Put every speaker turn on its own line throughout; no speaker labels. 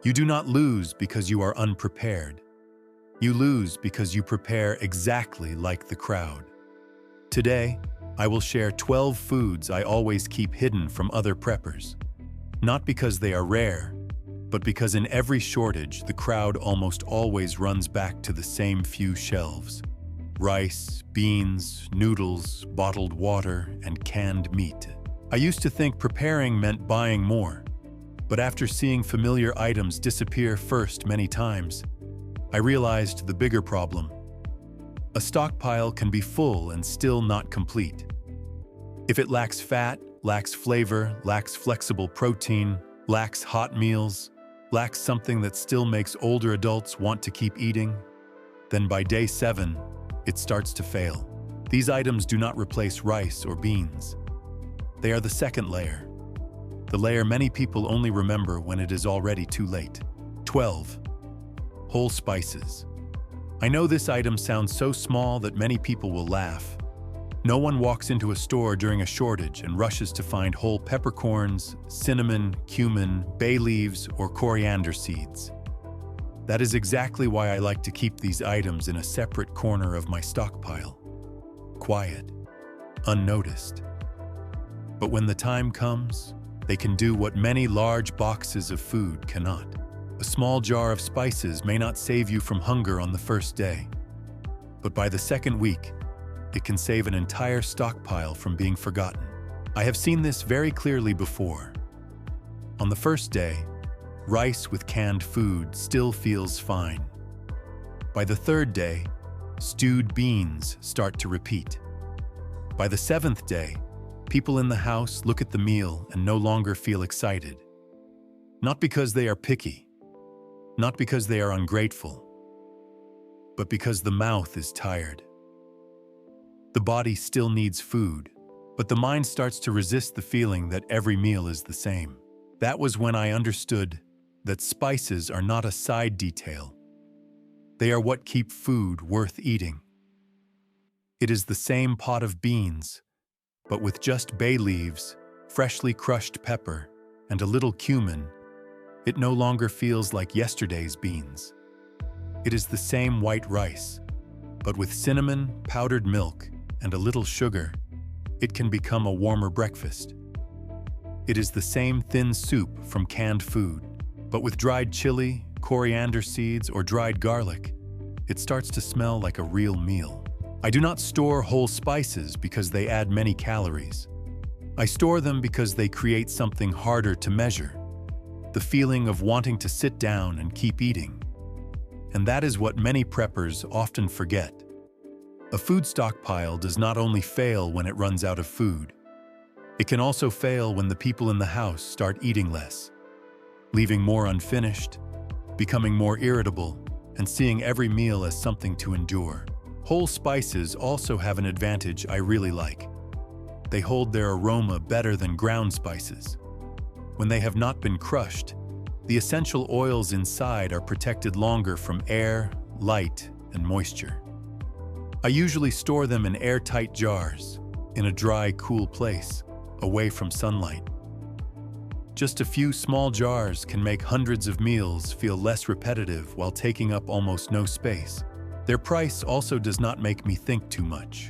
You do not lose because you are unprepared. You lose because you prepare exactly like the crowd. Today, I will share 12 foods I always keep hidden from other preppers. Not because they are rare, but because in every shortage, the crowd almost always runs back to the same few shelves. Rice, beans, noodles, bottled water, and canned meat. I used to think preparing meant buying more, but after seeing familiar items disappear first many times, I realized the bigger problem. A stockpile can be full and still not complete. If it lacks fat, lacks flavor, lacks flexible protein, lacks hot meals, lacks something that still makes older adults want to keep eating, then by day 7, it starts to fail. These items do not replace rice or beans. They are the second layer, the layer many people only remember when it is already too late. 12. Whole spices. I know this item sounds so small that many people will laugh. No one walks into a store during a shortage and rushes to find whole peppercorns, cinnamon, cumin, bay leaves, or coriander seeds. That is exactly why I like to keep these items in a separate corner of my stockpile. Quiet, unnoticed. But when the time comes, they can do what many large boxes of food cannot. A small jar of spices may not save you from hunger on the first day, but by the second week, it can save an entire stockpile from being forgotten. I have seen this very clearly before. On the first day, rice with canned food still feels fine. By the third day, stewed beans start to repeat. By the 7th day, people in the house look at the meal and no longer feel excited. Not because they are picky, not because they are ungrateful, but because the mouth is tired. The body still needs food, but the mind starts to resist the feeling that every meal is the same. That was when I understood that spices are not a side detail. They are what keep food worth eating. It is the same pot of beans, but with just bay leaves, freshly crushed pepper, and a little cumin. It no longer feels like yesterday's beans. It is the same white rice, but with cinnamon, powdered milk, and a little sugar, it can become a warmer breakfast. It is the same thin soup from canned food, but with dried chili, coriander seeds, or dried garlic, it starts to smell like a real meal. I do not store whole spices because they add many calories. I store them because they create something harder to measure. The feeling of wanting to sit down and keep eating. And that is what many preppers often forget. A food stockpile does not only fail when it runs out of food, it can also fail when the people in the house start eating less, leaving more unfinished, becoming more irritable, and seeing every meal as something to endure. Whole spices also have an advantage I really like. They hold their aroma better than ground spices. When they have not been crushed, the essential oils inside are protected longer from air, light, and moisture. I usually store them in airtight jars, in a dry, cool place, away from sunlight. Just a few small jars can make hundreds of meals feel less repetitive while taking up almost no space. Their price also does not make me think too much.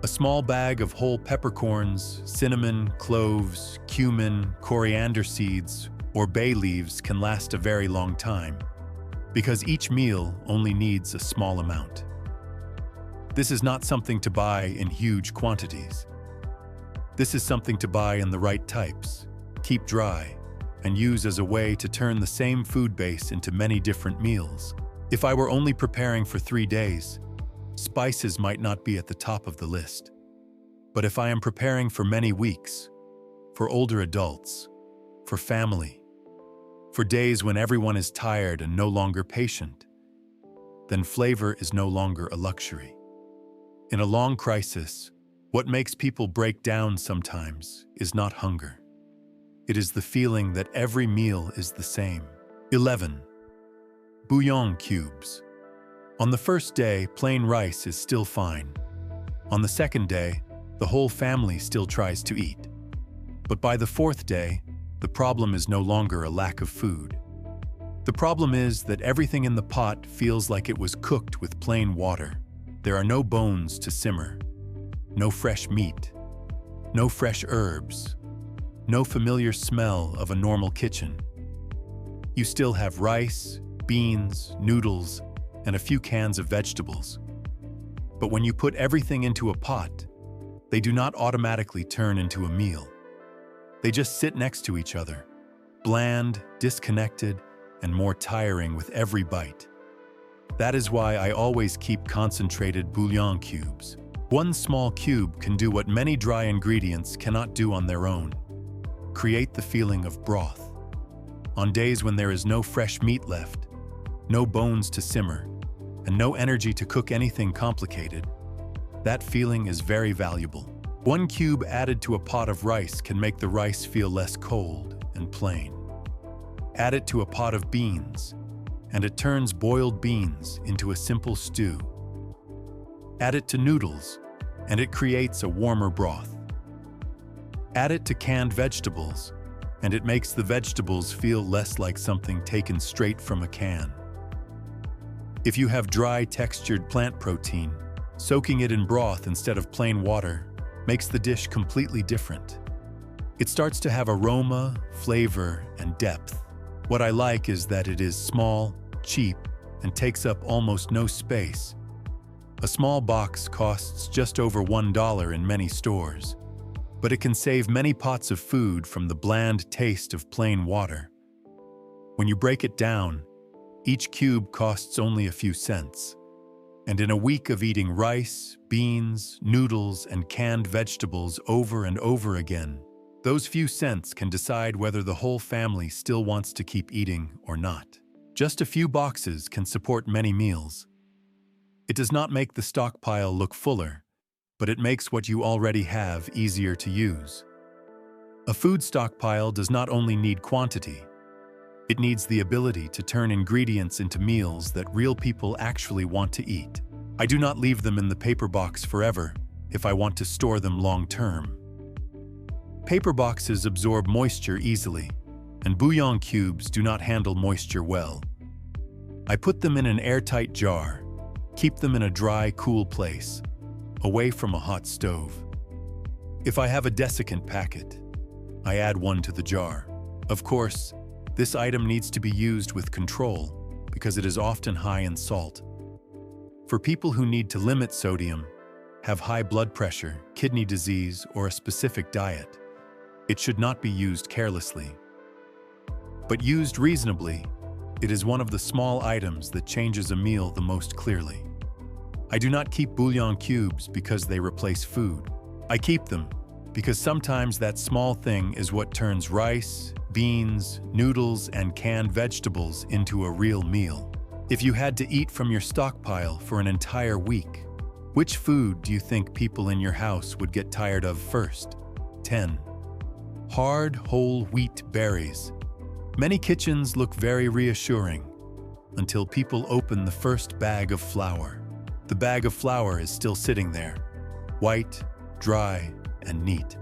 A small bag of whole peppercorns, cinnamon, cloves, cumin, coriander seeds, or bay leaves can last a very long time, because each meal only needs a small amount. This is not something to buy in huge quantities. This is something to buy in the right types, keep dry, and use as a way to turn the same food base into many different meals. If I were only preparing for 3 days, spices might not be at the top of the list. But if I am preparing for many weeks, for older adults, for family, for days when everyone is tired and no longer patient, then flavor is no longer a luxury. In a long crisis, what makes people break down sometimes is not hunger. It is the feeling that every meal is the same. 11. Bouillon cubes. On the first day, plain rice is still fine. On the second day, the whole family still tries to eat. But by the 4th day, the problem is no longer a lack of food. The problem is that everything in the pot feels like it was cooked with plain water. There are no bones to simmer, no fresh meat, no fresh herbs, no familiar smell of a normal kitchen. You still have rice, beans, noodles, and a few cans of vegetables. But when you put everything into a pot, they do not automatically turn into a meal. They just sit next to each other, bland, disconnected, and more tiring with every bite. That is why I always keep concentrated bouillon cubes. One small cube can do what many dry ingredients cannot do on their own. Create the feeling of broth. On days when there is no fresh meat left, no bones to simmer, and no energy to cook anything complicated, that feeling is very valuable. One cube added to a pot of rice can make the rice feel less cold and plain. Add it to a pot of beans, and it turns boiled beans into a simple stew. Add it to noodles, and it creates a warmer broth. Add it to canned vegetables, and it makes the vegetables feel less like something taken straight from a can. If you have dry, textured plant protein, soaking it in broth instead of plain water makes the dish completely different. It starts to have aroma, flavor, and depth. What I like is that it is small, cheap, and takes up almost no space. A small box costs just over $1 in many stores, but it can save many pots of food from the bland taste of plain water. When you break it down, each cube costs only a few cents. And in a week of eating rice, beans, noodles, and canned vegetables over and over again, those few cents can decide whether the whole family still wants to keep eating or not. Just a few boxes can support many meals. It does not make the stockpile look fuller, but it makes what you already have easier to use. A food stockpile does not only need quantity, it needs the ability to turn ingredients into meals that real people actually want to eat. I do not leave them in the paper box forever if I want to store them long term. Paper boxes absorb moisture easily, and bouillon cubes do not handle moisture well. I put them in an airtight jar, keep them in a dry, cool place, away from a hot stove. If I have a desiccant packet, I add one to the jar. Of course, this item needs to be used with control because it is often high in salt. For people who need to limit sodium, have high blood pressure, kidney disease, or a specific diet, it should not be used carelessly. But used reasonably, it is one of the small items that changes a meal the most clearly. I do not keep bouillon cubes because they replace food. I keep them because sometimes that small thing is what turns rice, beans, noodles, and canned vegetables into a real meal. If you had to eat from your stockpile for an entire week, which food do you think people in your house would get tired of first? 10. Hard, whole wheat berries. Many kitchens look very reassuring until people open the first bag of flour. The bag of flour is still sitting there, white, dry, and neat.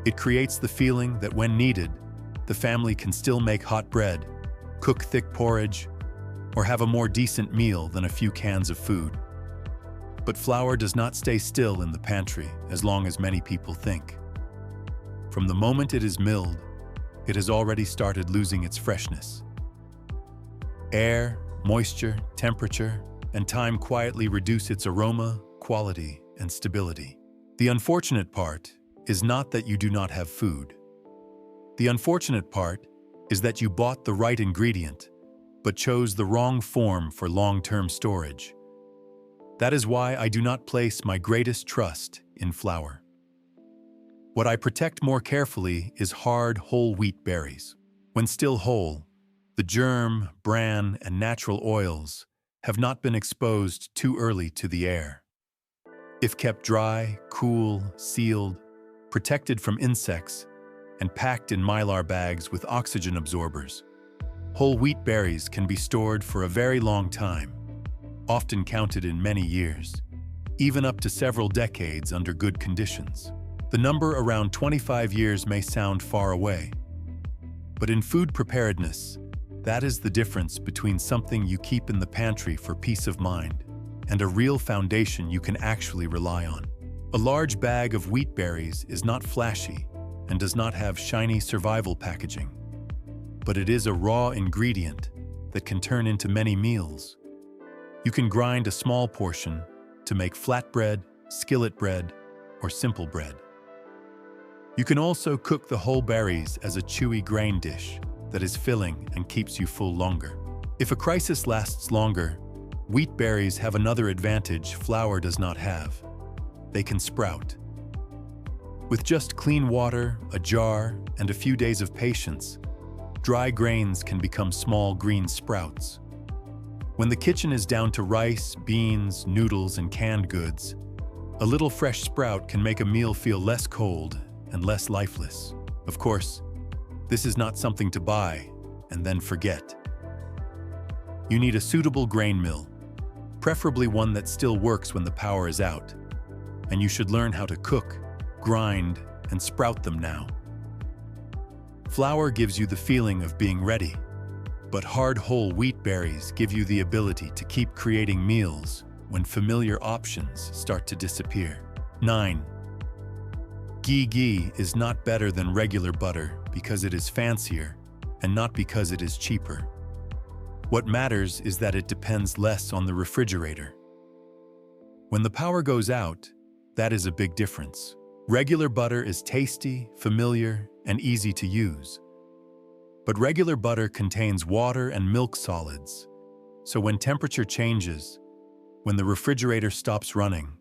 It creates the feeling that when needed, the family can still make hot bread, cook thick porridge, or have a more decent meal than a few cans of food. But flour does not stay still in the pantry as long as many people think. From the moment it is milled, it has already started losing its freshness. Air, moisture, temperature, and time quietly reduce its aroma, quality, and stability. The unfortunate part is not that you do not have food. The unfortunate part is that you bought the right ingredient, but chose the wrong form for long-term storage. That is why I do not place my greatest trust in flour. What I protect more carefully is hard, whole wheat berries. When still whole, the germ, bran, and natural oils have not been exposed too early to the air. If kept dry, cool, sealed, protected from insects, and packed in mylar bags with oxygen absorbers, whole wheat berries can be stored for a very long time, often counted in many years, even up to several decades under good conditions. The number around 25 years may sound far away, but in food preparedness, That is the difference between something you keep in the pantry for peace of mind and a real foundation you can actually rely on. A large bag of wheat berries is not flashy and does not have shiny survival packaging, but it is a raw ingredient that can turn into many meals. You can grind a small portion to make flatbread, skillet bread, or simple bread. You can also cook the whole berries as a chewy grain dish that is filling and keeps you full longer. If a crisis lasts longer, wheat berries have another advantage flour does not have. They can sprout. With just clean water, a jar, and a few days of patience, dry grains can become small green sprouts. When the kitchen is down to rice, beans, noodles, and canned goods, a little fresh sprout can make a meal feel less cold and less lifeless. Of course, this is not something to buy and then forget. You need a suitable grain mill, preferably one that still works when the power is out, and you should learn how to cook, grind, and sprout them now. Flour gives you the feeling of being ready, but hard whole wheat berries give you the ability to keep creating meals when familiar options start to disappear. 9. Ghee is not better than regular butter because it is fancier and not because it is cheaper. What matters is that it depends less on the refrigerator. When the power goes out, that is a big difference. Regular butter is tasty, familiar, and easy to use. But regular butter contains water and milk solids, so when temperature changes, when the refrigerator stops running,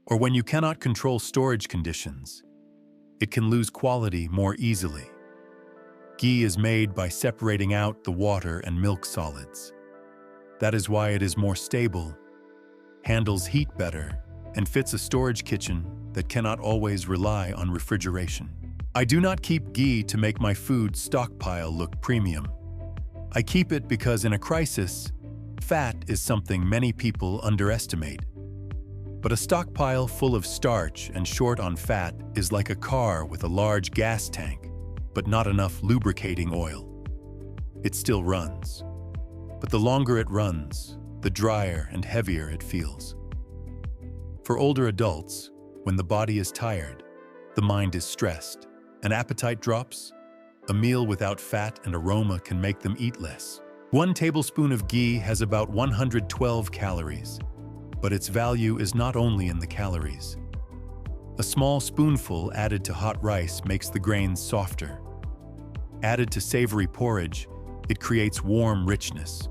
or when you cannot control storage conditions, it can lose quality more easily. Ghee is made by separating out the water and milk solids. That is why it is more stable, handles heat better, and fits a storage kitchen that cannot always rely on refrigeration. I do not keep ghee to make my food stockpile look premium. I keep it because in a crisis, fat is something many people underestimate. But a stockpile full of starch and short on fat is like a car with a large gas tank, but not enough lubricating oil. It still runs. But the longer it runs, the drier and heavier it feels. For older adults, when the body is tired, the mind is stressed, and appetite drops, a meal without fat and aroma can make them eat less. 1 tablespoon of ghee has about 112 calories, but its value is not only in the calories. A small spoonful added to hot rice makes the grains softer. Added to savory porridge, it creates warm richness.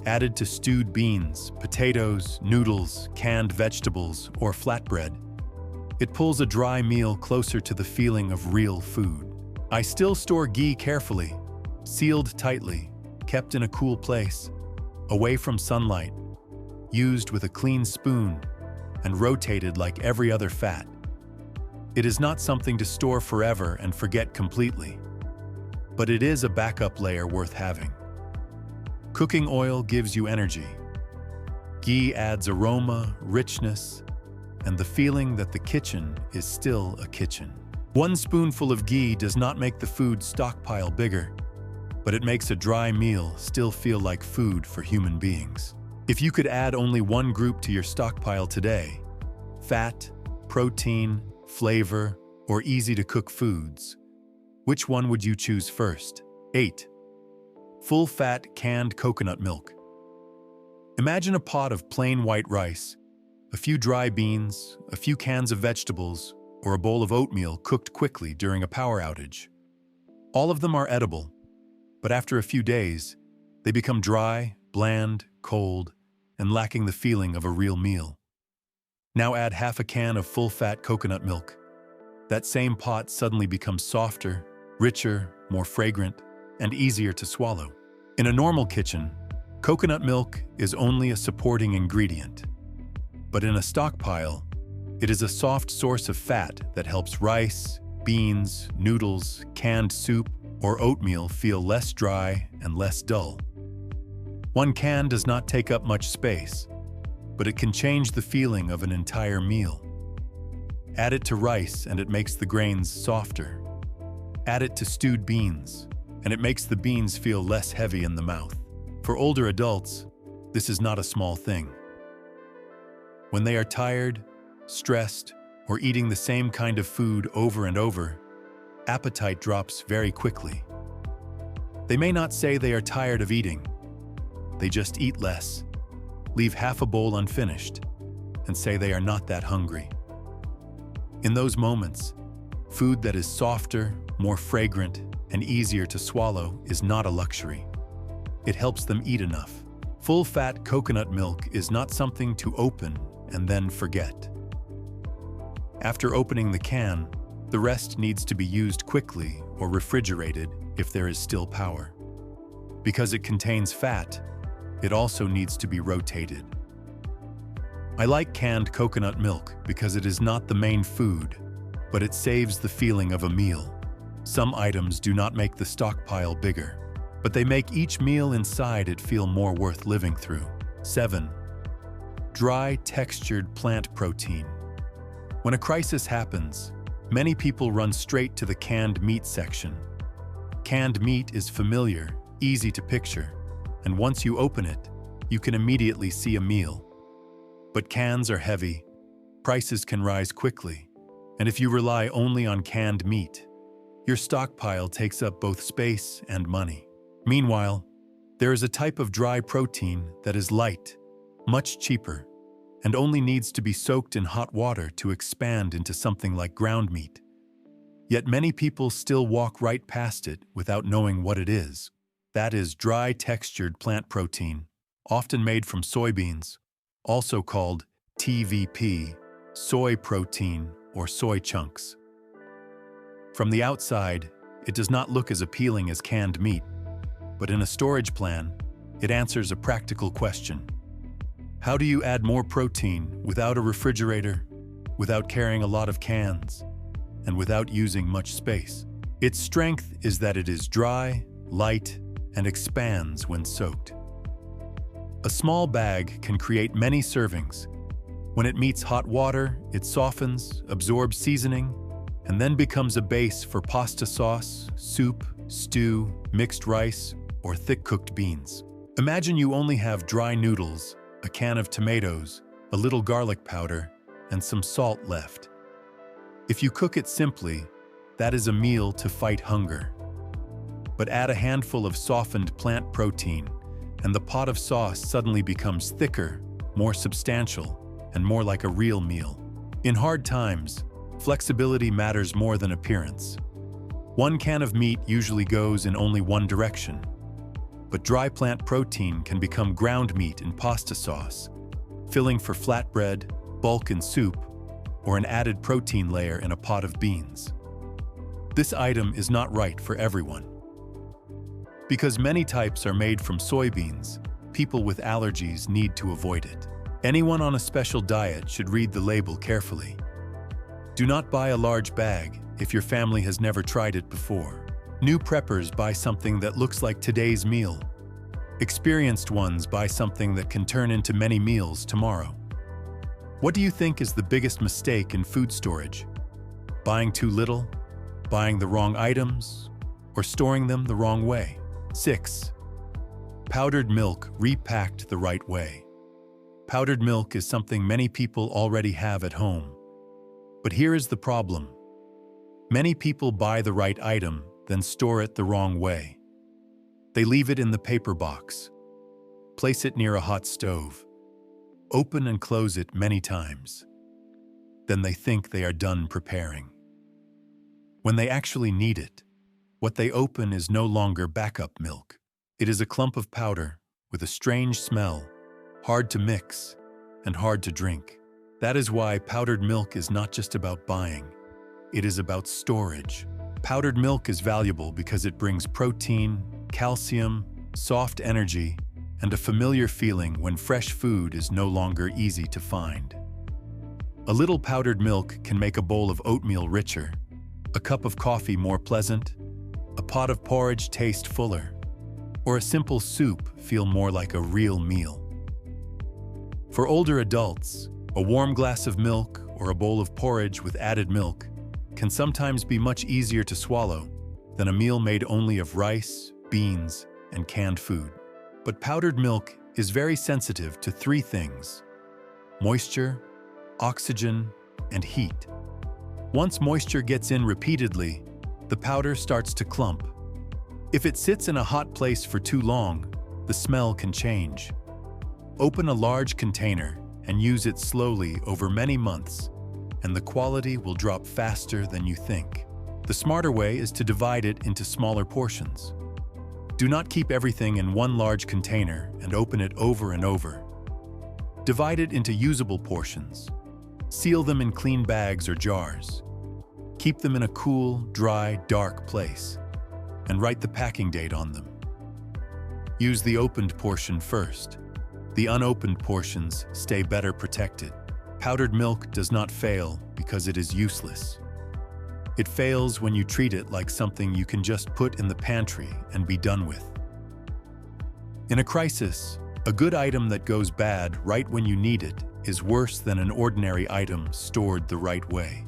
Added to stewed beans, potatoes, noodles, canned vegetables, or flatbread, it pulls a dry meal closer to the feeling of real food. I still store ghee carefully, sealed tightly, kept in a cool place, away from sunlight, used with a clean spoon, and rotated like every other fat. It is not something to store forever and forget completely, but it is a backup layer worth having. Cooking oil gives you energy. Ghee adds aroma, richness, and the feeling that the kitchen is still a kitchen. 1 spoonful of ghee does not make the food stockpile bigger, but it makes a dry meal still feel like food for human beings. If you could add only one group to your stockpile today, fat, protein, flavor, or easy-to-cook foods, which one would you choose first? 8. Full-fat canned coconut milk. Imagine a pot of plain white rice, a few dry beans, a few cans of vegetables, or a bowl of oatmeal cooked quickly during a power outage. All of them are edible, but after a few days, they become dry, bland, cold, and lacking the feeling of a real meal. Now add half a can of full-fat coconut milk. That same pot suddenly becomes softer, richer, more fragrant, and easier to swallow. In a normal kitchen, coconut milk is only a supporting ingredient. But in a stockpile, it is a soft source of fat that helps rice, beans, noodles, canned soup, or oatmeal feel less dry and less dull. 1 can does not take up much space, but it can change the feeling of an entire meal. Add it to rice and it makes the grains softer. Add it to stewed beans, and it makes the beans feel less heavy in the mouth. For older adults, this is not a small thing. When they are tired, stressed, or eating the same kind of food over and over, appetite drops very quickly. They may not say they are tired of eating. They just eat less, leave half a bowl unfinished, and say they are not that hungry. In those moments, food that is softer, more fragrant, and easier to swallow is not a luxury. It helps them eat enough. Full-fat coconut milk is not something to open and then forget. After opening the can, the rest needs to be used quickly or refrigerated if there is still power. Because it contains fat, it also needs to be rotated. I like canned coconut milk because it is not the main food, but it saves the feeling of a meal. Some items do not make the stockpile bigger, but they make each meal inside it feel more worth living through. 7. Dry, textured plant protein. When a crisis happens, many people run straight to the canned meat section. Canned meat is familiar, easy to picture, and once you open it, you can immediately see a meal. But cans are heavy, prices can rise quickly, and if you rely only on canned meat, your stockpile takes up both space and money. Meanwhile, there is a type of dry protein that is light, much cheaper, and only needs to be soaked in hot water to expand into something like ground meat. Yet many people still walk right past it without knowing what it is. That is dry, textured plant protein, often made from soybeans, also called TVP, soy protein or soy chunks. From the outside, it does not look as appealing as canned meat, but in a storage plan, it answers a practical question. How do you add more protein without a refrigerator, without carrying a lot of cans, and without using much space? Its strength is that it is dry, light, and expands when soaked. A small bag can create many servings. When it meets hot water, it softens, absorbs seasoning, and then becomes a base for pasta sauce, soup, stew, mixed rice, or thick-cooked beans. Imagine you only have dry noodles, a can of tomatoes, a little garlic powder, and some salt left. If you cook it simply, that is a meal to fight hunger. But add a handful of softened plant protein, and the pot of sauce suddenly becomes thicker, more substantial, and more like a real meal. In hard times, flexibility matters more than appearance. One can of meat usually goes in only one direction, but dry plant protein can become ground meat in pasta sauce, filling for flatbread, bulk in soup, or an added protein layer in a pot of beans. This item is not right for everyone. Because many types are made from soybeans, people with allergies need to avoid it. Anyone on a special diet should read the label carefully. Do not buy a large bag if your family has never tried it before. New preppers buy something that looks like today's meal. Experienced ones buy something that can turn into many meals tomorrow. What do you think is the biggest mistake in food storage? Buying too little? Buying the wrong items? Or storing them the wrong way? 6. Powdered milk repacked the right way. Powdered milk is something many people already have at home. But here is the problem. Many people buy the right item, then store it the wrong way. They leave it in the paper box, place it near a hot stove, open and close it many times. Then they think they are done preparing. When they actually need it, what they open is no longer backup milk. It is a clump of powder with a strange smell, hard to mix, and hard to drink. That is why powdered milk is not just about buying. It is about storage. Powdered milk is valuable because it brings protein, calcium, soft energy, and a familiar feeling when fresh food is no longer easy to find. A little powdered milk can make a bowl of oatmeal richer, a cup of coffee more pleasant, a pot of porridge taste fuller, or a simple soup feel more like a real meal. For older adults, a warm glass of milk or a bowl of porridge with added milk can sometimes be much easier to swallow than a meal made only of rice, beans, and canned food. But powdered milk is very sensitive to three things: moisture, oxygen, and heat. Once moisture gets in repeatedly, the powder starts to clump. If it sits in a hot place for too long, the smell can change. Open a large container and use it slowly over many months, and the quality will drop faster than you think. The smarter way is to divide it into smaller portions. Do not keep everything in one large container and open it over and over. Divide it into usable portions. Seal them in clean bags or jars. Keep them in a cool, dry, dark place, and write the packing date on them. Use the opened portion first. The unopened portions stay better protected. Powdered milk does not fail because it is useless. It fails when you treat it like something you can just put in the pantry and be done with. In a crisis, a good item that goes bad right when you need it is worse than an ordinary item stored the right way.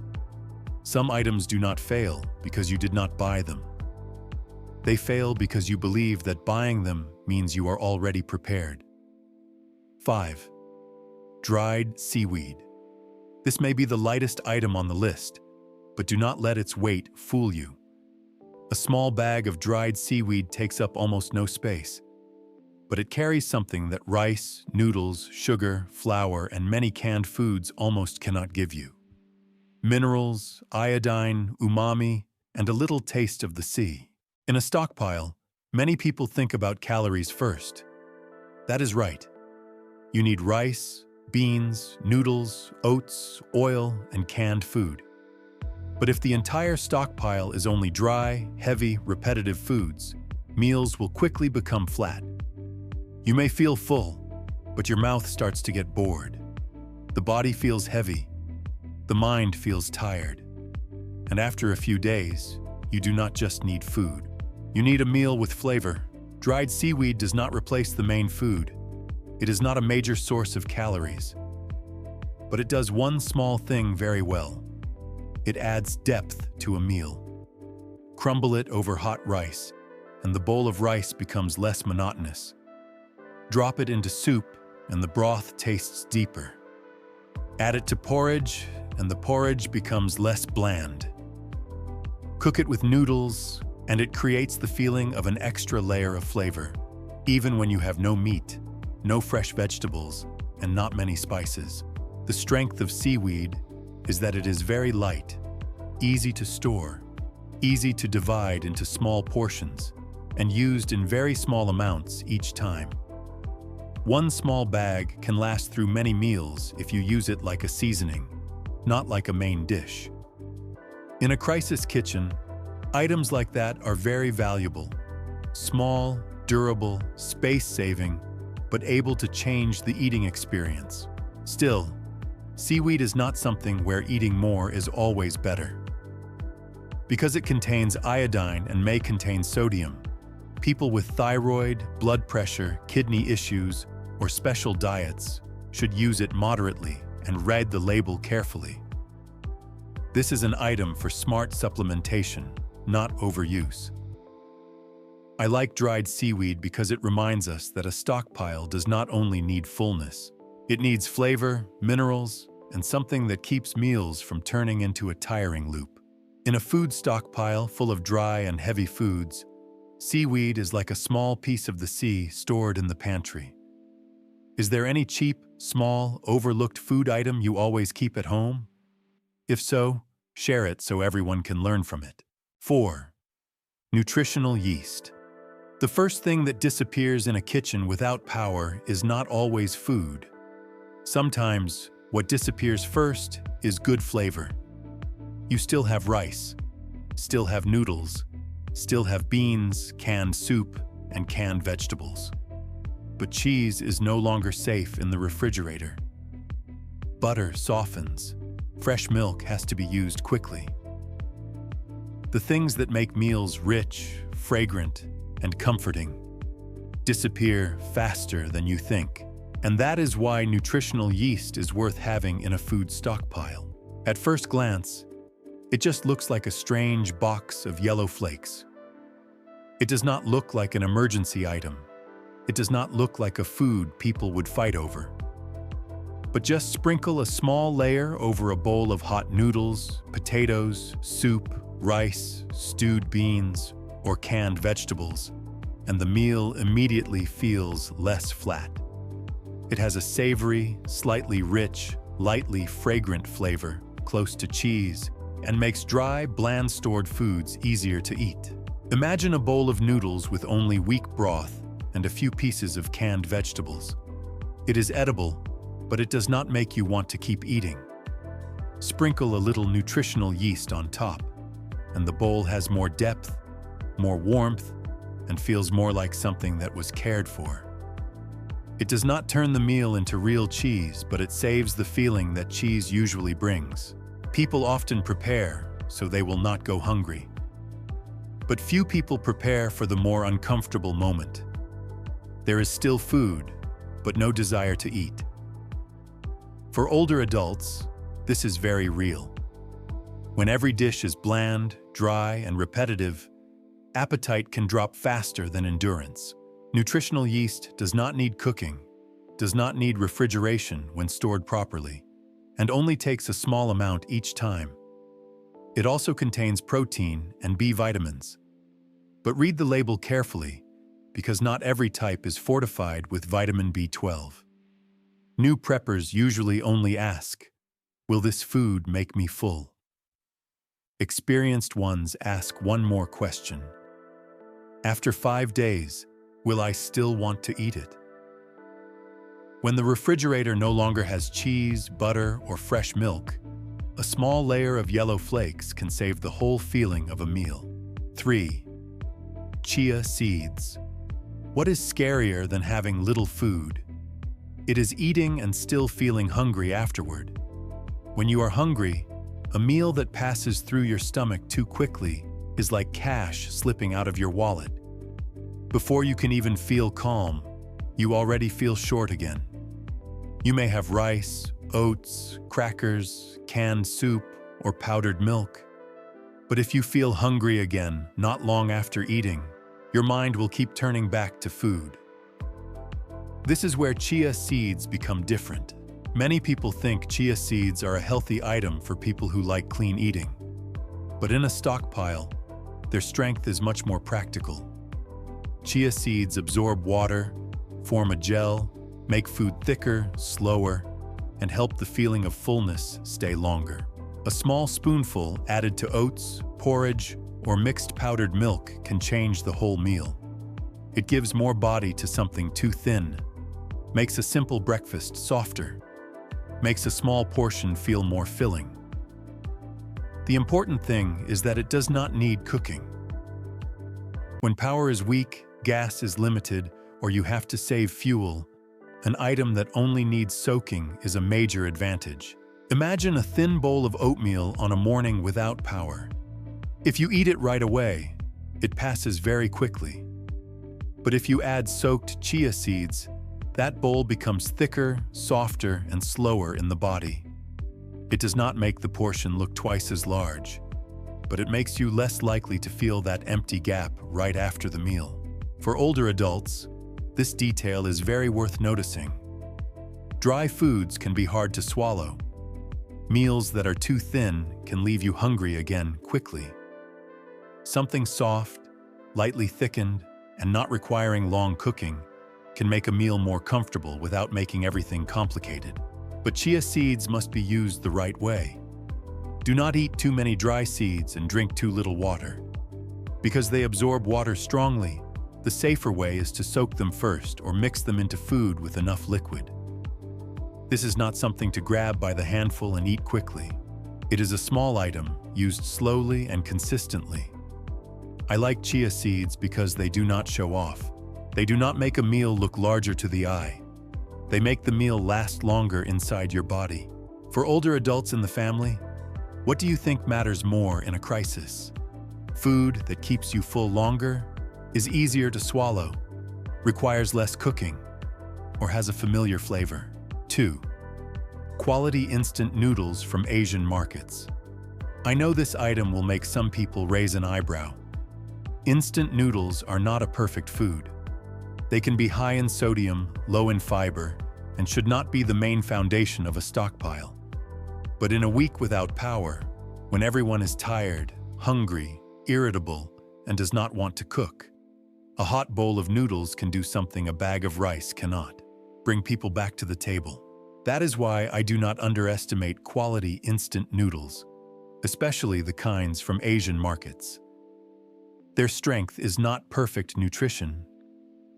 Some items do not fail because you did not buy them. They fail because you believe that buying them means you are already prepared. 5. Dried seaweed. This may be the lightest item on the list, but do not let its weight fool you. A small bag of dried seaweed takes up almost no space, but it carries something that rice, noodles, sugar, flour, and many canned foods almost cannot give you: minerals, iodine, umami, and a little taste of the sea. In a stockpile, many people think about calories first. That is right. You need rice, beans, noodles, oats, oil, and canned food. But if the entire stockpile is only dry, heavy, repetitive foods, meals will quickly become flat. You may feel full, but your mouth starts to get bored. The body feels heavy. The mind feels tired. And after a few days, you do not just need food. You need a meal with flavor. Dried seaweed does not replace the main food. It is not a major source of calories. But it does one small thing very well. It adds depth to a meal. Crumble it over hot rice, and the bowl of rice becomes less monotonous. Drop it into soup, and the broth tastes deeper. Add it to porridge, and the porridge becomes less bland. Cook it with noodles, and it creates the feeling of an extra layer of flavor, even when you have no meat, no fresh vegetables, and not many spices. The strength of seaweed is that it is very light, easy to store, easy to divide into small portions, and used in very small amounts each time. One small bag can last through many meals if you use it like a seasoning, not like a main dish. In a crisis kitchen, items like that are very valuable. Small, durable, space-saving, but able to change the eating experience. Still, seaweed is not something where eating more is always better. Because it contains iodine and may contain sodium, people with thyroid, blood pressure, kidney issues, or special diets should use it moderately and read the label carefully. This is an item for smart supplementation, not overuse. I like dried seaweed because it reminds us that a stockpile does not only need fullness. It needs flavor, minerals, and something that keeps meals from turning into a tiring loop. In a food stockpile full of dry and heavy foods, seaweed is like a small piece of the sea stored in the pantry. Is there any cheap, small, overlooked food item you always keep at home? If so, share it so everyone can learn from it. 4. Nutritional yeast. The first thing that disappears in a kitchen without power is not always food. Sometimes, what disappears first is good flavor. You still have rice, still have noodles, still have beans, canned soup, and canned vegetables. But cheese is no longer safe in the refrigerator. Butter softens. Fresh milk has to be used quickly. The things that make meals rich, fragrant, and comforting disappear faster than you think. And that is why nutritional yeast is worth having in a food stockpile. At first glance, it just looks like a strange box of yellow flakes. It does not look like an emergency item. It does not look like a food people would fight over. But just sprinkle a small layer over a bowl of hot noodles, potatoes, soup, rice, stewed beans, or canned vegetables, and the meal immediately feels less flat. It has a savory, slightly rich, lightly fragrant flavor, close to cheese, and makes dry, bland stored foods easier to eat. Imagine a bowl of noodles with only weak broth and a few pieces of canned vegetables. It is edible, but it does not make you want to keep eating. Sprinkle a little nutritional yeast on top, and the bowl has more depth, more warmth, and feels more like something that was cared for. It does not turn the meal into real cheese, but it saves the feeling that cheese usually brings. People often prepare, so they will not go hungry. But few people prepare for the more uncomfortable moment. There is still food, but no desire to eat. For older adults, this is very real. When every dish is bland, dry, and repetitive, appetite can drop faster than endurance. Nutritional yeast does not need cooking, does not need refrigeration when stored properly, and only takes a small amount each time. It also contains protein and B vitamins. But read the label carefully, because not every type is fortified with vitamin B12. New preppers usually only ask, "Will this food make me full?" Experienced ones ask one more question. After 5 days, will I still want to eat it? When the refrigerator no longer has cheese, butter, or fresh milk, a small layer of yellow flakes can save the whole feeling of a meal. 3. Chia seeds. What is scarier than having little food? It is eating and still feeling hungry afterward. When you are hungry, a meal that passes through your stomach too quickly is like cash slipping out of your wallet. Before you can even feel calm, you already feel short again. You may have rice, oats, crackers, canned soup, or powdered milk. But if you feel hungry again, not long after eating, your mind will keep turning back to food. This is where chia seeds become different. Many people think chia seeds are a healthy item for people who like clean eating. But in a stockpile, their strength is much more practical. Chia seeds absorb water, form a gel, make food thicker, slower, and help the feeling of fullness stay longer. A small spoonful added to oats, porridge, or mixed powdered milk can change the whole meal. It gives more body to something too thin, makes a simple breakfast softer, makes a small portion feel more filling. The important thing is that it does not need cooking. When power is weak, gas is limited, or you have to save fuel, an item that only needs soaking is a major advantage. Imagine a thin bowl of oatmeal on a morning without power. If you eat it right away, it passes very quickly. But if you add soaked chia seeds, that bowl becomes thicker, softer, and slower in the body. It does not make the portion look twice as large, but it makes you less likely to feel that empty gap right after the meal. For older adults, this detail is very worth noticing. Dry foods can be hard to swallow. Meals that are too thin can leave you hungry again quickly. Something soft, lightly thickened, and not requiring long cooking can make a meal more comfortable without making everything complicated. But chia seeds must be used the right way. Do not eat too many dry seeds and drink too little water. Because they absorb water strongly, the safer way is to soak them first or mix them into food with enough liquid. This is not something to grab by the handful and eat quickly. It is a small item, used slowly and consistently. I like chia seeds because they do not show off. They do not make a meal look larger to the eye. They make the meal last longer inside your body. For older adults in the family, what do you think matters more in a crisis? Food that keeps you full longer, is easier to swallow, requires less cooking, or has a familiar flavor? 2. Quality instant noodles from Asian markets. I know this item will make some people raise an eyebrow. Instant noodles are not a perfect food. They can be high in sodium, low in fiber, and should not be the main foundation of a stockpile. But in a week without power, when everyone is tired, hungry, irritable, and does not want to cook, a hot bowl of noodles can do something a bag of rice cannot: bring people back to the table. That is why I do not underestimate quality instant noodles, especially the kinds from Asian markets. Their strength is not perfect nutrition.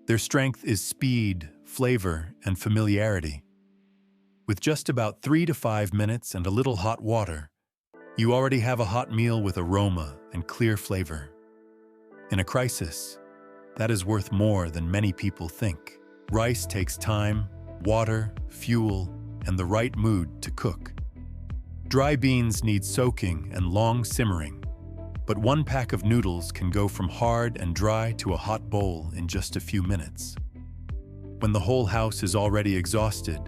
Their strength is speed, flavor, and familiarity. With just about 3 to 5 minutes and a little hot water, you already have a hot meal with aroma and clear flavor. In a crisis, that is worth more than many people think. Rice takes time, water, fuel, and the right mood to cook. Dry beans need soaking and long simmering, but one pack of noodles can go from hard and dry to a hot bowl in just a few minutes. When the whole house is already exhausted,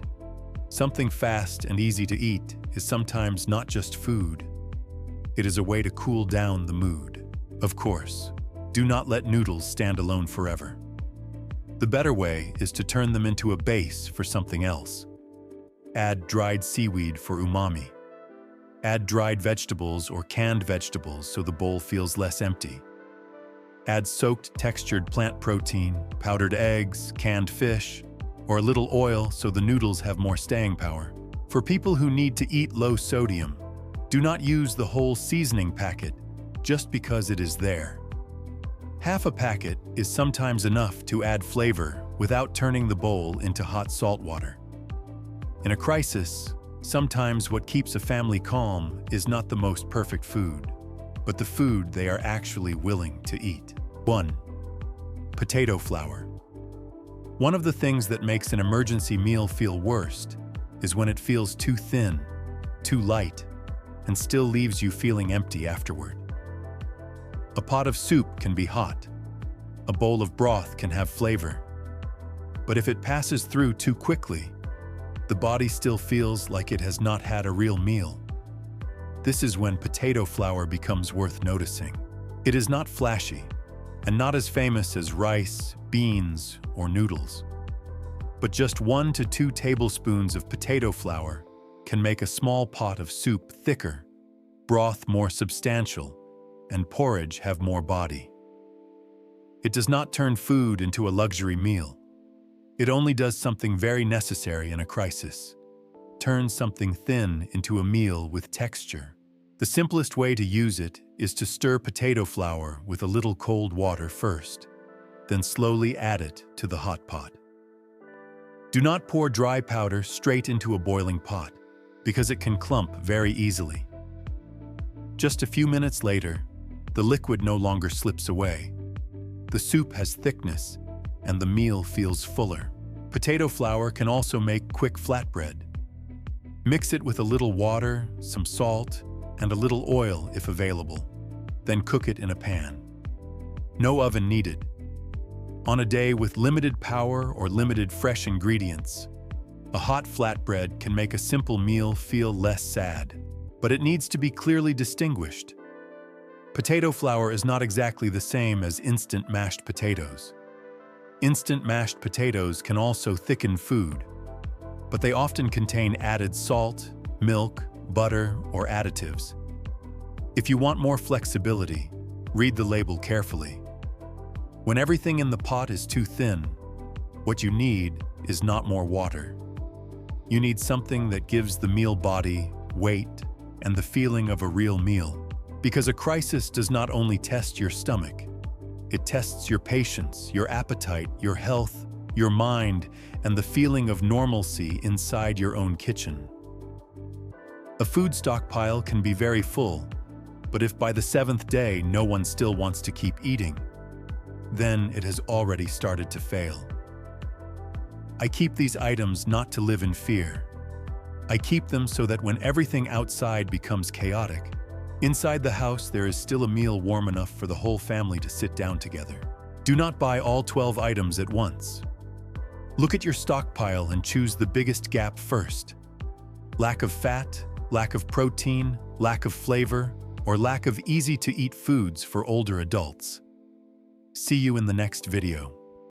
something fast and easy to eat is sometimes not just food. It is a way to cool down the mood. Of course, do not let noodles stand alone forever. The better way is to turn them into a base for something else. Add dried seaweed for umami. Add dried vegetables or canned vegetables so the bowl feels less empty. Add soaked textured plant protein, powdered eggs, canned fish, or a little oil so the noodles have more staying power. For people who need to eat low sodium, do not use the whole seasoning packet just because it is there. Half a packet is sometimes enough to add flavor without turning the bowl into hot salt water. In a crisis, sometimes what keeps a family calm is not the most perfect food, but the food they are actually willing to eat. 1. Potato flour. One of the things that makes an emergency meal feel worst is when it feels too thin, too light, and still leaves you feeling empty afterward. A pot of soup can be hot. A bowl of broth can have flavor. But if it passes through too quickly, the body still feels like it has not had a real meal. This is when potato flour becomes worth noticing. It is not flashy, and not as famous as rice, beans, or noodles. But just 1 to 2 tablespoons of potato flour can make a small pot of soup thicker, broth more substantial, and porridge have more body. It does not turn food into a luxury meal. It only does something very necessary in a crisis: turns something thin into a meal with texture. The simplest way to use it is to stir potato flour with a little cold water first, then slowly add it to the hot pot. Do not pour dry powder straight into a boiling pot, because it can clump very easily. Just a few minutes later, the liquid no longer slips away. The soup has thickness, and the meal feels fuller. Potato flour can also make quick flatbread. Mix it with a little water, some salt, and a little oil if available. Then cook it in a pan. No oven needed. On a day with limited power or limited fresh ingredients, a hot flatbread can make a simple meal feel less sad, but it needs to be clearly distinguished. Potato flour is not exactly the same as instant mashed potatoes. Instant mashed potatoes can also thicken food, but they often contain added salt, milk, butter, or additives. If you want more flexibility, read the label carefully. When everything in the pot is too thin, what you need is not more water. You need something that gives the meal body, weight, and the feeling of a real meal. Because a crisis does not only test your stomach, it tests your patience, your appetite, your health, your mind, and the feeling of normalcy inside your own kitchen. A food stockpile can be very full, but if by the 7th day no one still wants to keep eating, then it has already started to fail. I keep these items not to live in fear. I keep them so that when everything outside becomes chaotic, inside the house there is still a meal warm enough for the whole family to sit down together. Do not buy all 12 items at once. Look at your stockpile and choose the biggest gap first. Lack of fat, lack of protein, lack of flavor, or lack of easy-to-eat foods for older adults. See you in the next video.